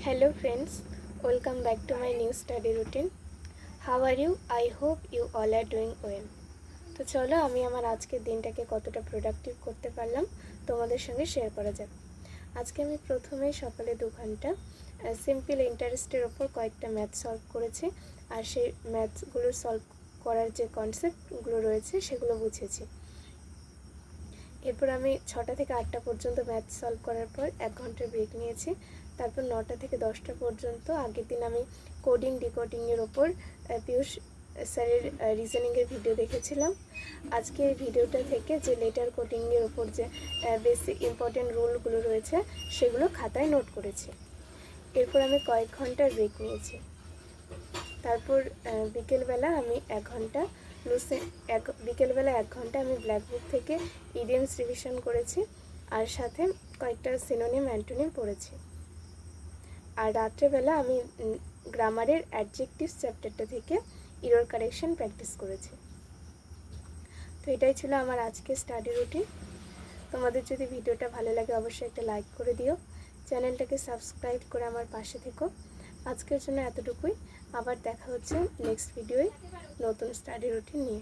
Hello friends, welcome back to my new study routine. How are you? I hope you all are doing well. তো চলো আমি আমার আজকের দিনটাকে কতটা প্রোডাক্টিভ করতে পারলাম তোমাদের সঙ্গে শেয়ার করা যাক। আজকে আমি প্রথমেই সকালে 2 ঘন্টা সিম্পল ইন্টারেস্টের ওপর কয়েকটা ম্যাথ সলভ করেছি, আর সেই ম্যাথসগুলো সলভ করার যে কনসেপ্টগুলো রয়েছে সেগুলো বুঝেছি। এরপর আমি 6টা থেকে 8টা পর্যন্ত ম্যাথ সলভ করার পর 1 ঘন্টার ব্রেক নিয়েছি। তারপর 9টা থেকে 10টা পর্যন্ত আগের দিন আমি কোডিং ডিকোডিংয়ের ওপর পিয়ুষ স্যারের রিজনিংয়ের ভিডিও দেখেছিলাম। আজকে এই ভিডিওটা থেকে যে লেটার কোডিংয়ের ওপর যে বেসিক ইম্পর্টেন্ট রুলগুলো রয়েছে সেগুলো খাতায় নোট করেছি। এরপর আমি কয়েক ঘন্টার ব্রেক নিয়েছি। তারপর বিকেলবেলা আমি 1 ঘন্টা বিকেলবেলা 1 ঘন্টা আমি ব্ল্যাকবুক থেকে ইডিয়মস রিভিশন করেছি, আর সাথে কয়েকটা সিনোনিম অ্যান্টোনিম পড়েছি। আর রাত্রেবেলা আমি গ্রামারের অ্যাডজেক্টিভস চ্যাপ্টারটা থেকে ইরর কারেকশন প্র্যাকটিস করেছি। তো এটাই ছিল আমার আজকের স্টাডি রুটিন। তোমাদের যদি ভিডিওটা ভালো লাগে অবশ্যই একটা লাইক করে দিও, চ্যানেলটাকে সাবস্ক্রাইব করে আমার পাশে থেকো। আজকের জন্য এতটুকুই, আবার দেখা হচ্ছে নেক্সট ভিডিওয়ে নতুন স্টাডি রুটিন নিয়ে।